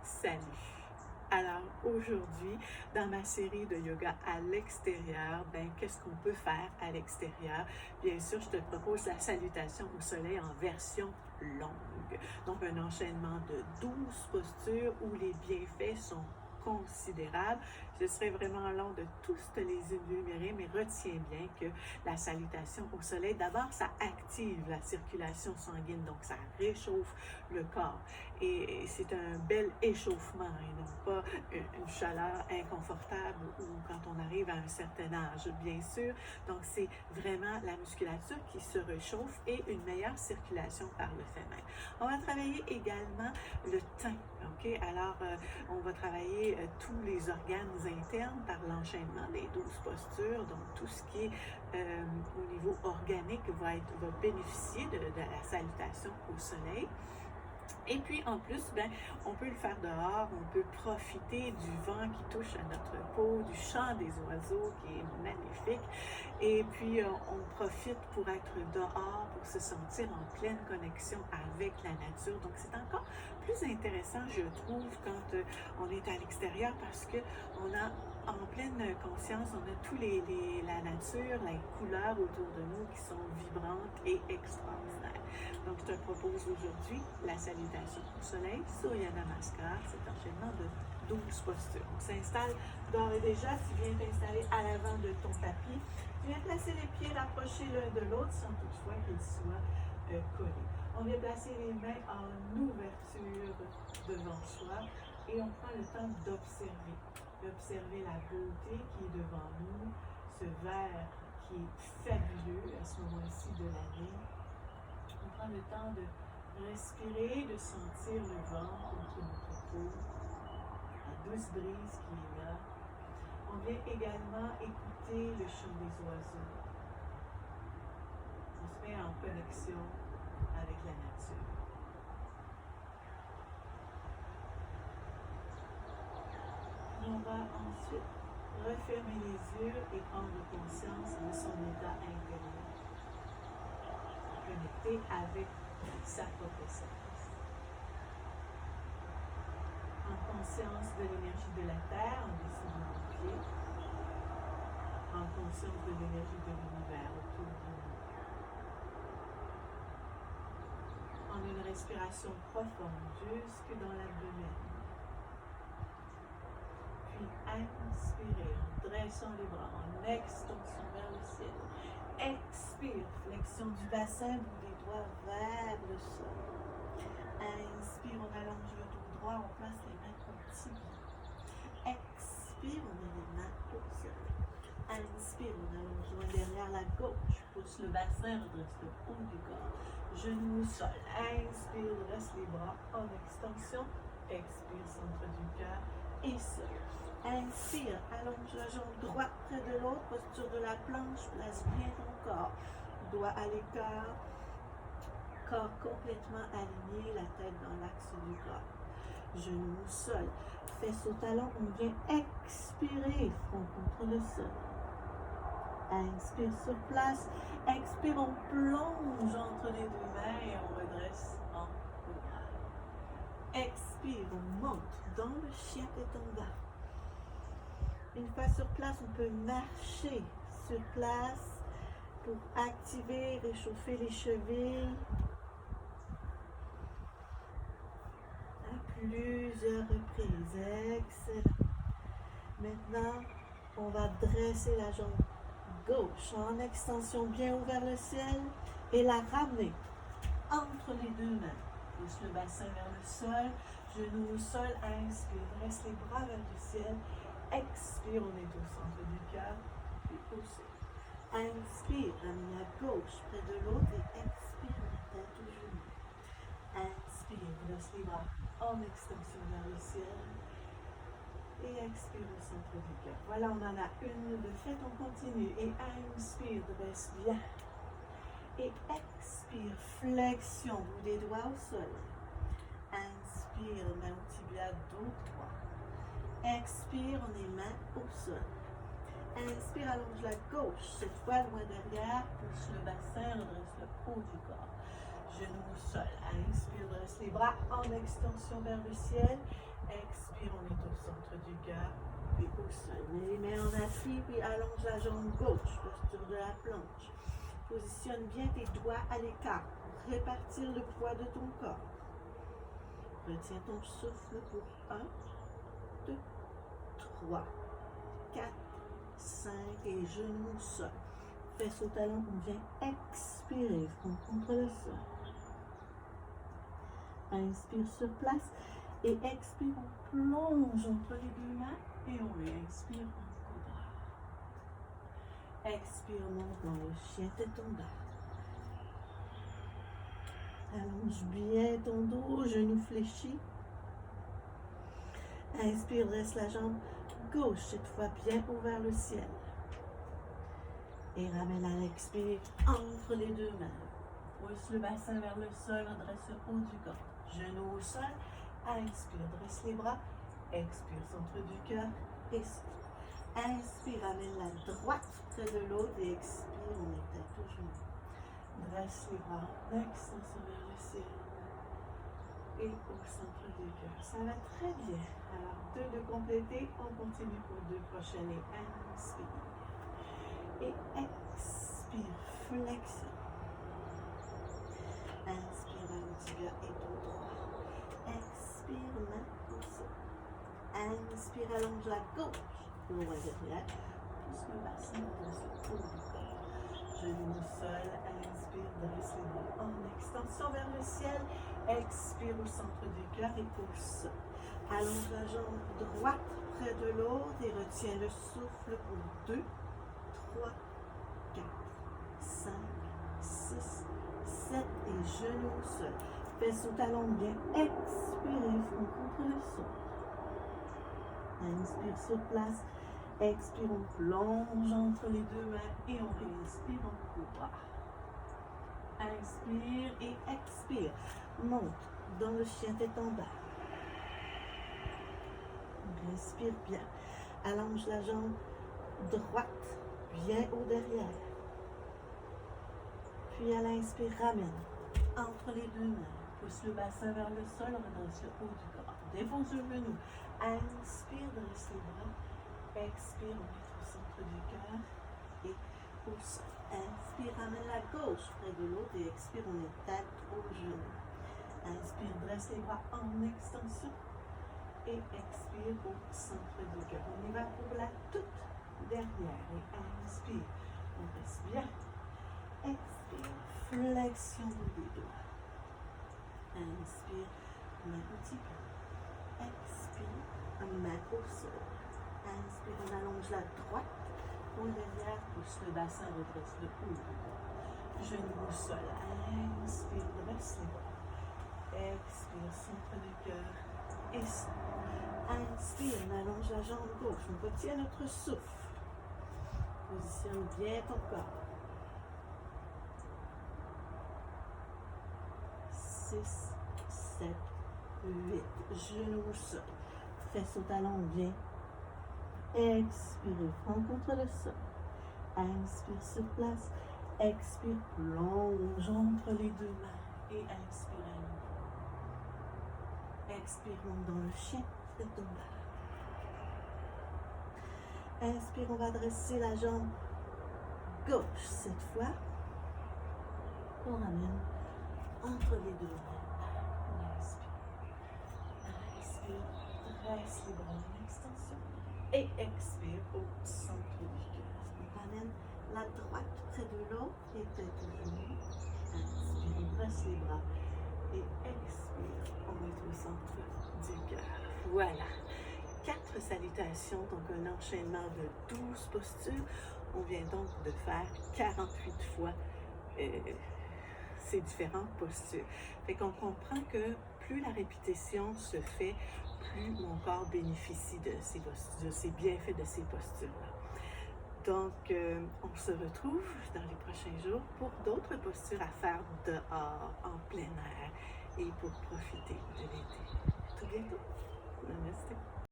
Salut! Alors aujourd'hui, dans ma série de yoga à l'extérieur, qu'est-ce qu'on peut faire à l'extérieur? Bien sûr, je te propose la salutation au soleil en version longue. Donc un enchaînement de 12 postures où les bienfaits sont considérables. Ce serait vraiment long de tous te les énumérer, mais retiens bien que la salutation au soleil, d'abord, ça active la circulation sanguine, donc ça réchauffe le corps. Et c'est un bel échauffement et non pas une chaleur inconfortable ou quand on arrive à un certain âge, bien sûr. Donc, c'est vraiment la musculature qui se réchauffe et une meilleure circulation par le fait même. On va travailler également le teint, OK? Alors, on va travailler tous les organes internes par l'enchaînement des 12 postures, donc tout ce qui est au niveau organique va bénéficier de la salutation au soleil. Et puis en plus, on peut le faire dehors, on peut profiter du vent qui touche à notre peau, du chant des oiseaux qui est magnifique. Et puis on profite pour être dehors, pour se sentir en pleine connexion avec la nature. Donc c'est encore plus intéressant, je trouve, quand on est à l'extérieur parce qu'on a en pleine conscience, on a tous la nature, les couleurs autour de nous qui sont vibrantes et extraordinaires. Donc, je te propose aujourd'hui la salutation au soleil, Surya Namaskar, cet enchaînement de 12 postures. On s'installe d'ores et déjà, tu viens t'installer à l'avant de ton tapis. Tu viens placer les pieds rapprochés l'un de l'autre sans toutefois qu'ils soient collés. On vient placer les mains en ouverture devant soi et on prend le temps d'observer la beauté qui est devant nous, ce vert qui est fabuleux à ce moment-ci de l'année. On prend le temps de respirer, de sentir le vent contre notre peau, la douce brise qui est là. On vient également écouter le chant des oiseaux. On se met en connexion avec la nature. On va ensuite refermer les yeux et prendre conscience de son état intérieur, connecté avec sa propre essence. En conscience de l'énergie de la Terre en dessous de nos pieds, en conscience de l'énergie de l'univers autour de nous. En une respiration profonde jusque dans l'abdomen. Puis inspirez en dressant les bras, en extension vers le ciel. Expire, flexion du bassin, bout des doigts vers le sol. Inspire, on allonge le dos droit, on place les mains au tibia. Expire, on met les mains au sol. Inspire, on allonge loin derrière la gauche, pousse le bassin, redresse le haut du corps. Genou au sol. Inspire, dresse les bras en extension. Expire, centre du cœur et sol. Inspire, allonge la jambe droite près de l'autre, posture de la planche, place bien ton corps. Doigt à l'écart, corps complètement aligné, la tête dans l'axe du corps. Genou au sol, fesses au talon, on vient expirer, front contre le sol. Inspire sur place, expire, on plonge entre les deux mains et on redresse en haut. Expire, on monte dans le chien tête en bas. Une fois sur place, on peut marcher sur place pour activer, réchauffer les chevilles. À plusieurs reprises. Excellent. Maintenant, on va dresser la jambe gauche en extension bien ouvert vers le ciel et la ramener entre les deux mains. Pousse le bassin vers le sol, genou au sol, inspire, dresse les bras vers le ciel. Expire, on est au centre du cœur, puis au sol. Inspire, ramène la gauche près de l'autre et expire la tête au genou. Inspire, dresse les bras en extension vers le ciel. Et expire au centre du cœur. Voilà, on en a une de fait, on continue. Et inspire, dresse bien. Et expire, flexion, bout des doigts au sol. Inspire, main au tibia, dos droit. Expire, on est main au sol. Inspire, allonge la gauche, cette fois loin derrière, pousse le bassin, redresse le haut du corps. Genou au sol. Inspire, dresse les bras en extension vers le ciel. Expire, on est au centre du cœur, puis au sol. Mets les mains en appui, puis allonge la jambe gauche, posture de la planche. Positionne bien tes doigts à l'écart pour répartir le poids de ton corps. Retiens ton souffle pour 1, 2, 3, 4, 5 et genoux au sol. Fesses au talon, on vient expirer, front contre le sol. Inspire sur place et expire, on plonge entre les deux mains et on réinspire en cobra. Expire, monte dans le chien tête tombale. Allonge bien ton dos, genoux fléchis. Inspire, dresse la jambe gauche, cette fois bien haut vers le ciel. Et ramène à l'expire entre les deux mains. Pousse le bassin vers le sol, redresse le haut du corps. Genoux au sol. Inspire, dresse les bras. Expire, centre du cœur. Et souffle. Inspire, ramène la droite près de l'autre et expire, on est tête aux genoux. Dresse les bras, extension vers le ciel. Et au centre du cœur. Ça va très bien. Alors, 2 de compléter. On continue pour 2 prochaines. Et inspire. Et expire. Flexion. Inspire, main au tibia et dos droit. Expire, main au sol. Inspire, allonge la gauche. Loin derrière. Pousse le bassin, dresse le haut du corps. Genoux au sol. Inspire, dresse les bras en extension vers le ciel. Expire au centre du cœur et pousse. Allonge la jambe droite près de l'autre et retiens le souffle pour 2, 3, 4, 5, 6, 7 et genoux au sol. Fesses au talon bien. Expirez, front contre le sol. Inspire sur place. Expire, on plonge entre les deux mains et on réinspire en cobra. Inspire et expire. Monte dans le chien tête en bas. Respire bien. Allonge la jambe droite bien haut derrière. Puis à l'inspire, ramène entre les deux mains. Pousse le bassin vers le sol, redresse le haut du corps. Défonce le genou. Inspire, dresse les bras. Expire, on est au centre du cœur et au sol. Inspire, ramène la gauche près de l'autre et expire, on est tête aux genoux. Inspire, dresse les bras en extension et expire au centre du cœur. On y va pour la toute dernière et inspire, on reste bien. Expire, flexion des doigts. Inspire, main au tibia. Expire, main au sol. Inspire, on allonge la droite. Au derrière, pousse le bassin, redresse le haut du corps. Genoux au sol. Inspire, dresse les bras. Expire, centre du cœur. Et inspire, on allonge la jambe gauche. On retient notre souffle. Positionne bien ton corps. 6, 7, 8. Genoux au sol. Fesses au talon bien. Expire, front contre le sol. Inspire sur place. Expire, plonge entre les deux mains. Et inspire à nouveau. Expire, monte dans le chien de ton bas. Inspire, on va dresser la jambe gauche cette fois. On ramène entre les deux mains. On inspire. Inspire, dresse les bras en extension. Et expire au centre du cœur. On ramène la droite près de l'autre et tête au genou. Inspire, on dresse les bras. Et expire, on est au centre du cœur. Voilà. 4 salutations, donc un enchaînement de 12 postures. On vient donc de faire 48 fois ces différentes postures. Fait qu'on comprend que plus la répétition se fait, plus mon corps bénéficie de ces bienfaits de ces postures-là. Donc, on se retrouve dans les prochains jours pour d'autres postures à faire dehors, en plein air, et pour profiter de l'été. À tout bientôt. Namaste.